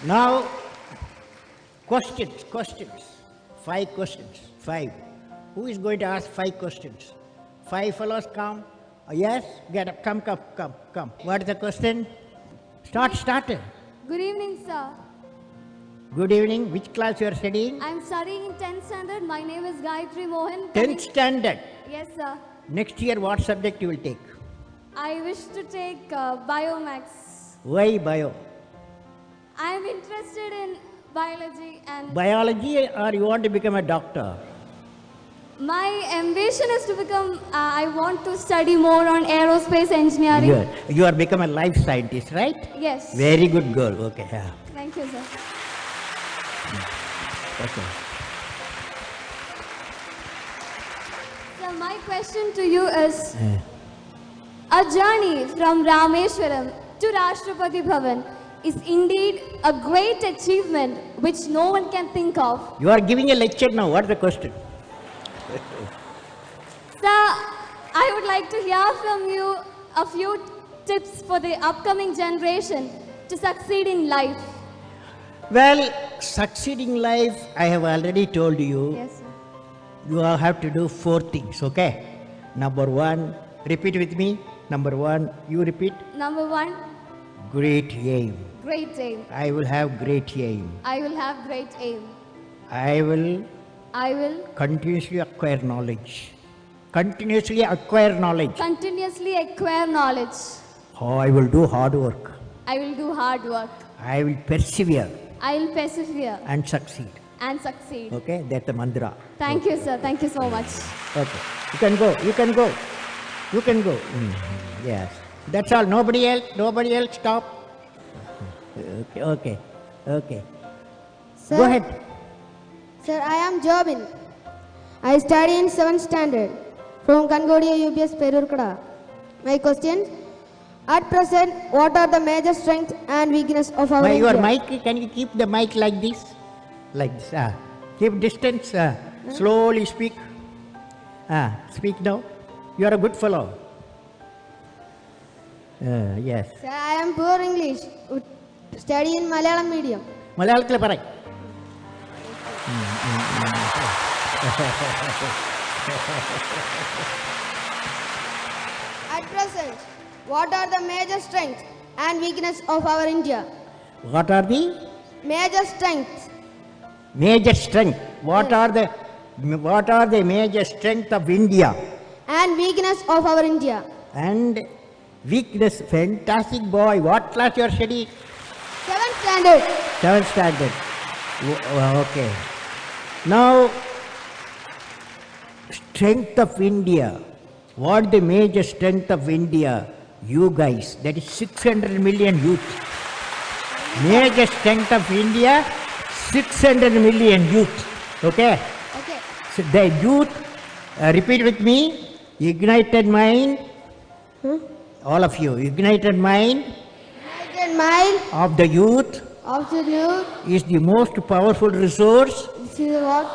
Now, questions. 5 questions. 5. Who is going to ask 5 questions? 5 fellows come. Yes? Get up. Come. What is the question? Start. Good evening, sir. Good evening. Which class you are studying? I'm studying in 10th standard. My name is Gayatri Mohan. 10th standard. Yes, sir. Next year, what subject you will take? I wish to take Biomax. Why bio? I'm interested in biology and Biology, or you want to become a doctor? my ambition is to become, I want to study more on aerospace engineering. You are become a life scientist, right? Yes. Very good girl. Okay. Yeah. Thank you, sir. Okay. So my question to you is, a journey from Rameshwaram to Rashtrapati Bhavan is indeed a great achievement which no one can think of. You are giving a lecture now. What is the question? Sir, I would like to hear from you a few tips for the upcoming generation to succeed in life. Well, succeeding life, I have already told you. Yes, sir. You have to do 4 things, okay? Number 1, repeat with me. Number 1, you repeat. Number 1, Great aim. great aim. I will have great aim. I will have great aim. I will I will continuously acquire knowledge. Continuously acquire knowledge. continuously acquire knowledge. Oh, I will do hard work. I will do hard work. I will persevere I will persevere and succeed. and succeed. Okay, that's the mantra. Thank you, sir. Thank you so much. Okay, you can go. Yes, that's all. Nobody else. Stop. Okay. Sir, Go ahead. Sir, I am Jobin. I study in 7th standard from Kangodia UPS Perurkada. My question: at present, what are the major strengths and weakness of our Your India? mic, can you keep the mic like this? Like this. Keep distance. Slowly speak. Speak now. You are a good fellow. Yes. Sir, I am poor English. Study in Malayalam medium. മലയാളത്തിൽ പറ. At present, what are the major strengths and weakness of our India? What are the Major strengths major strength? What are the major strength of India? and weakness of our India. And weakness. Fantastic boy. What class you are studying? 7th standard. 7th standard. Okay. Now, strength of India. What the major strength of India? You guys. That is 600 million youth. Major strength of India, 600 million youth. Okay? Okay. So the youth, repeat with me. Ignited mind. All of you. Ignited mind United mind of the youth of the youth. is the most powerful resource This is what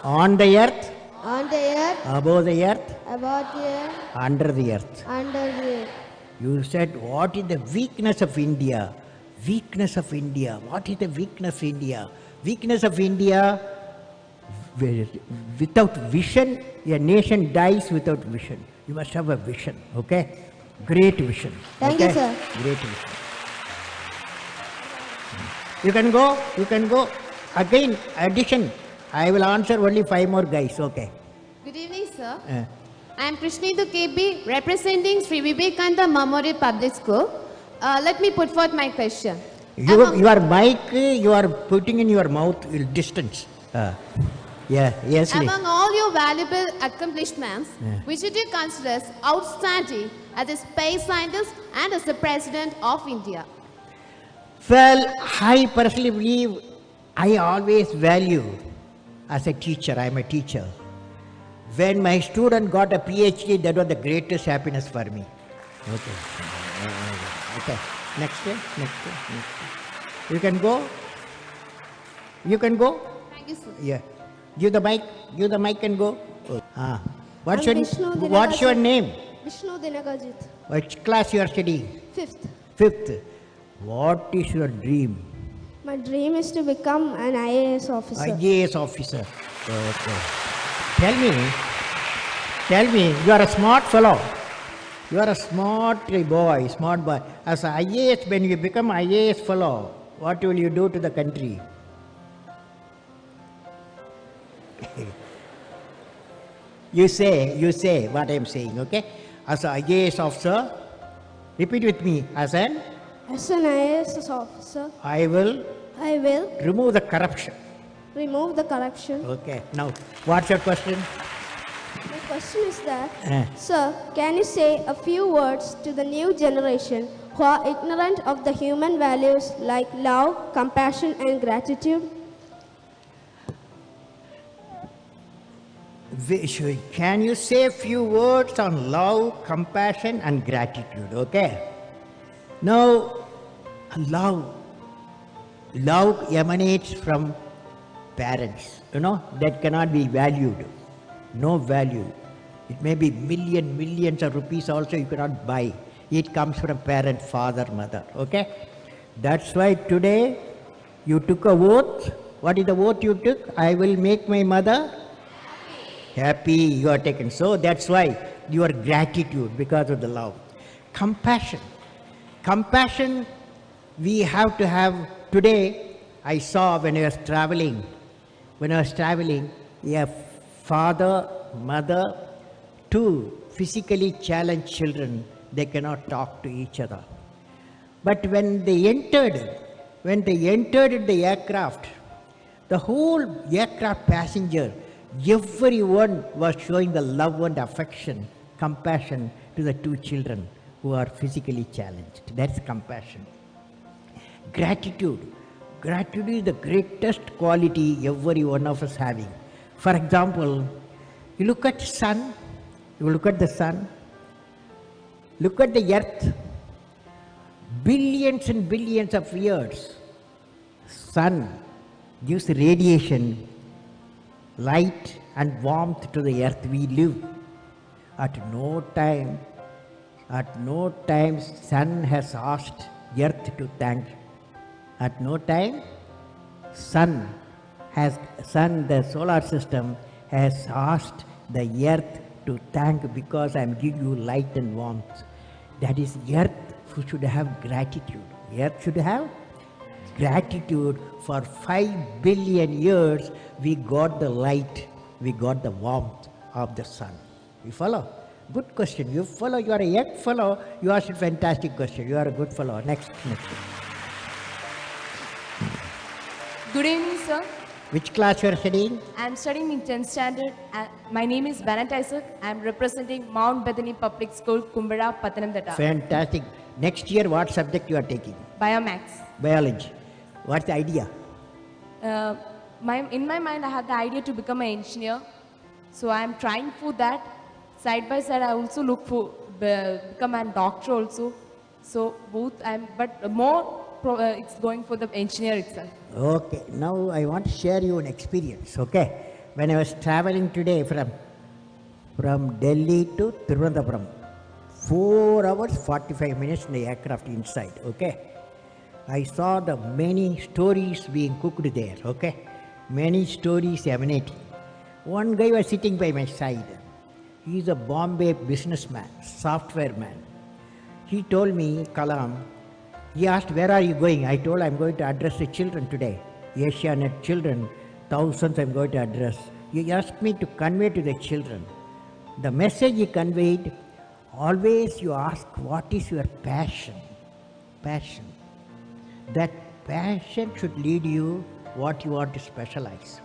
on the earth, on the earth, above the earth, about the earth, under the earth. under the earth. You said, what is the weakness of India? Weakness of India. What is the weakness of India? Weakness of India, without vision, a nation dies without vision. You must have a vision, okay? Great vision. Thank you, okay? sir. Great vision. You can go. Again, addition. I will answer only 5 more guys, okay? Good evening, sir. Uh, I am Krishnendu KB, representing Sri Vivekananda Memorial Public School. Let me put forth my question. your mic, you are putting in your mouth distance. Yes. Among all your valuable accomplishments, which do you consider as outstanding as a space scientist and as the President of India? Well, I personally believe I always value as a teacher. I am a teacher. When my student got a PhD, that was the greatest happiness for me. Okay. Next year. You can go. Thank you, sir. Yeah. Give the mic and go. What's I'm your Vishnu What's your Dinakajit. name? Vishnu Dinakajit. Which class you are studying? 5th. 5th. What is your dream? My dream is to become an IAS officer. IAS officer. Okay. Tell me, you are a smart fellow. You are a smart boy, smart boy. As an IAS, when you become IAS fellow, what will you do to the country? You say what I am saying, okay? As an IAS officer, repeat with me. As an IAS officer, I will I will remove the corruption. remove the corruption. Okay. Now, what's your question? My question is that, Eh. sir, can you say a few words to the new generation who are ignorant of the human values like love, compassion, and gratitude? Can you say a few words on love, compassion, and gratitude? Okay. Now, love emanates from parents, that cannot be valued. No value. It may be millions of rupees also you cannot buy. It comes from parent, father, mother. Okay. That's why today you took a oath. What is the oath you took? I will make my mother happy. You are taken. So that's why your gratitude, because of the love. Compassion we have to have. Today I saw when I was traveling, a father, mother, two physically challenged children, they cannot talk to each other. But when they entered the aircraft, the whole aircraft passenger, everyone was showing the love and affection, compassion to the two children who are physically challenged. That's compassion. Gratitude is the greatest quality every one of us having. For example, you look at the sun, look at the earth, billions and billions of years. Sun gives radiation, light and warmth to the earth we live. At no time sun has asked earth to thank. At no time the solar system has asked the earth to thank because I am giving you light and warmth. That is, earth should have gratitude. Earth should have gratitude. For 5 billion years we got the light, we got the warmth of the sun. You follow? Good question. You follow. You are a young fellow. You asked a fantastic question. You are a good fellow. Next. Good evening, sir. Which class you are studying? I am studying in 10th standard. My name is Bennett Isaac. I am representing Mount Bethany Public School, Kumbara, Pathanamthitta. Fantastic. Next year, what subject you are taking? Biomax. Biology. What's the idea? In my mind, I have the idea to become an engineer. So I am trying for that. Side by side, I also look for become a doctor also. So both, it's going for the engineer itself. Okay. Now I want to share you an experience. Okay. When I was traveling today from Delhi to Thiruvananthapuram, 4 hours 45 minutes in the aircraft inside. Okay. I saw the many stories being cooked there. Okay. Many stories emanating. One guy was sitting by my side. He is a Bombay businessman, software man. He told me, Kalam, he asked, where are you going? I told, I'm going to address the children today. Asianet children, thousands I'm going to address. He asked me to convey to the children. The message he conveyed, always you ask, what is your passion? Passion. That passion should lead you what you want to specialize.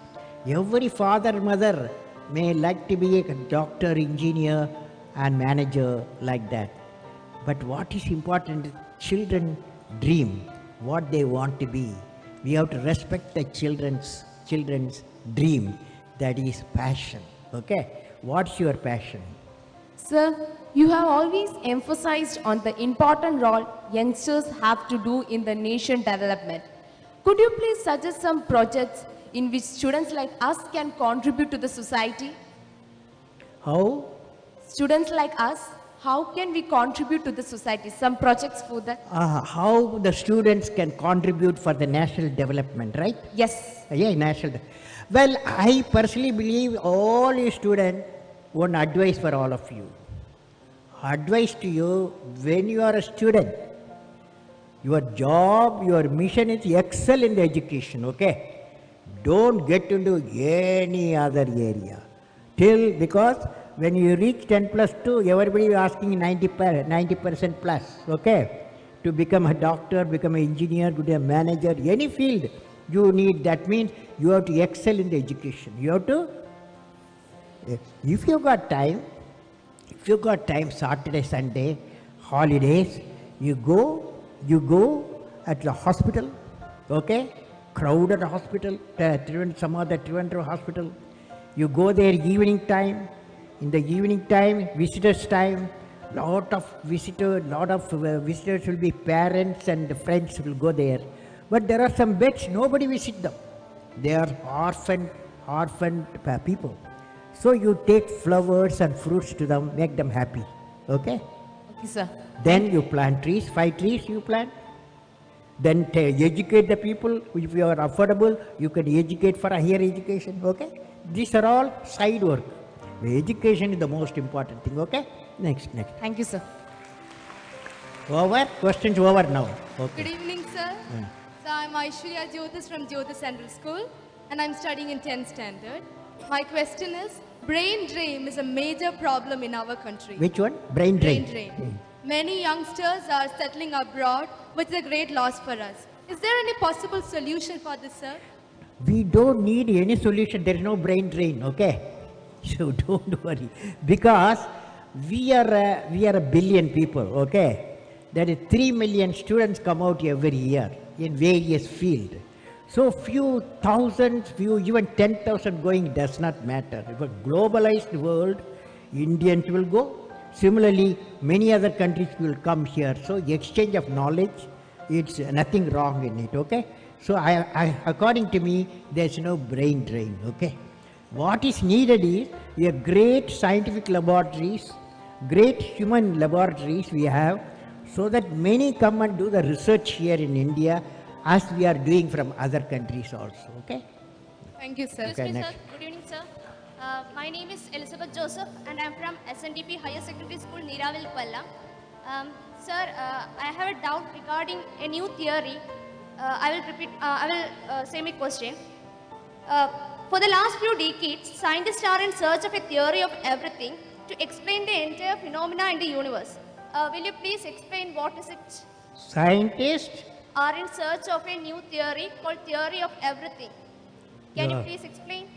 Every father, mother may like to be a doctor, engineer and manager like that. But what is important, children dream what they want to be. We have to respect the children's dream. That is passion. Okay? What's your passion? Sir, you have always emphasized on the important role youngsters have to do in the nation development. Could you please suggest some projects in which students like us can contribute to the society? How? Students like us how can we contribute to the society? Some projects for that? How the students can contribute for the national development, right? Yes. Yeah, national. Well, I personally believe all you students, one advice for all of you. Advice to you, when you are a student, your job, your mission is excel in the education, okay? Don't get into any other area. Because when you reach 10 plus 2, everybody is asking 90% plus, okay? To become a doctor, become an engineer, become a manager, any field you need. That means you have to excel in the education. You have to, if you got time, Saturday, Sunday, holidays, you go at the hospital, okay? Crowded hospital, some other Trivandrum hospital. You go there evening time. In the evening time, visitors time, lot of visitors will be parents and friends will go there. But there are some beds, nobody visit them. They are orphaned people. So you take flowers and fruits to them, make them happy, okay? Okay, sir. Then you plant trees, 5 trees you plant. Then educate the people. If you are affordable, you can educate for a higher education, okay? These are all side work. The education is the most important thing, okay? Next. Thank you, sir. Over? Questions over now. Okay. Good evening, sir. So I'm Aishwarya Jyotis from Jyotis Central School and I'm studying in 10th standard. My question is, brain drain is a major problem in our country. Which one? Brain drain. Brain drain. Many youngsters are settling abroad, which is a great loss for us. Is there any possible solution for this, sir? We don't need any solution. There is no brain drain, okay? So don't worry. Because we are a billion people, okay? There is 3 million students come out every year in various fields. So few thousands, even 10,000 going does not matter. If a globalized world, Indians will go. Similarly, many other countries will come here. So exchange of knowledge, it's nothing wrong in it, okay? So according to me, there's no brain drain, okay? What is needed is a great scientific laboratories, great human laboratories we have, so that many come and do the research here in India as we are doing from other countries also, okay? Thank you, sir. Okay, Excuse me, next. sir. Good evening, sir. My name is Elizabeth Joseph and I'm from SNDP Higher Secondary School, Neeravil, Palla. Sir, I have a doubt regarding a new theory. I will say my question. For the last few decades, scientists are in search of a theory of everything to explain the entire phenomena in the universe. Will you please explain what is it? Scientists Are in search of a new theory called theory of everything. Can you Yeah. please explain?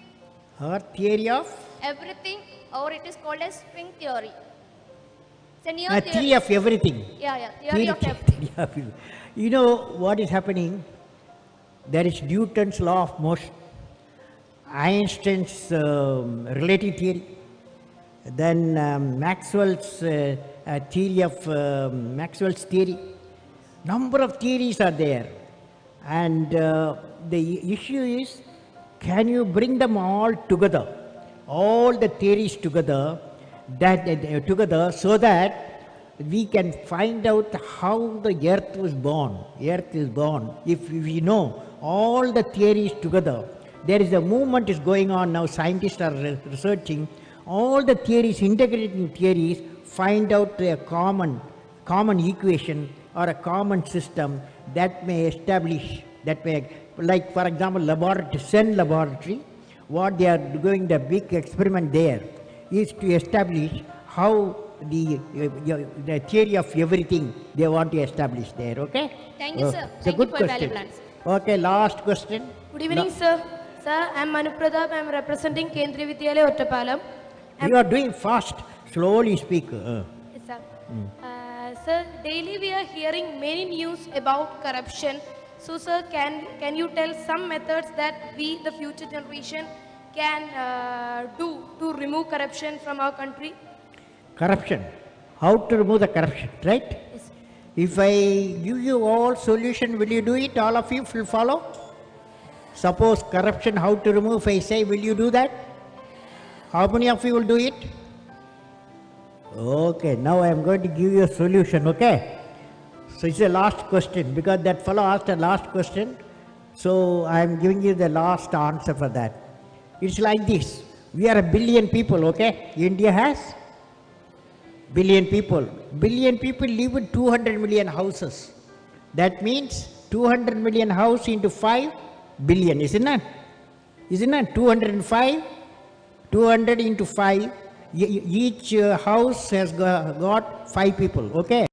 or theory of Everything, or it is called as string theory. It's a new a theory. theory of everything. Theory of everything. Theory of everything. You know what is happening? There is Newton's law of motion, Einstein's relative theory, then Maxwell's theory of Maxwell's theory. Number of theories are there, and the issue is, can you bring them all together, all the theories together, together, so that we can find out how the earth was born. Earth is born. If we know all the theories together, there is a movement is going on now. Scientists are researching all the theories, integrating theories, find out a common equation or a common system that may establish, like for example, CERN laboratory, what they are doing, the big experiment there is to establish how the theory of everything they want to establish there, okay? Thank you, sir. It's a Thank good you for question. valuable answer. Okay, last question. Good evening, sir. Sir, I am Manu Pradap. I am representing Kendriya Vidyalaya, Ottapalam. You are doing fast, slowly speak. Yes, sir. Sir, daily we are hearing many news about corruption. So, sir, can you tell some methods that we, the future generation, can do to remove corruption from our country? Corruption. How to remove the corruption, right? Yes. If I give you all solution, will you do it? All of you will follow? Suppose corruption, how to remove, if I say, will you do that? How many of you will do it? Okay, now I am going to give you a solution, okay? So it's the last question because that fellow asked a last question. So I am giving you the last answer for that. It's like this. We are a billion people, okay? India has billion people. Billion people live in 200 million houses. That means 200 million house into 5 billion, isn't it? Isn't it? 205, 200 into 5. Each house has got 5 people, okay?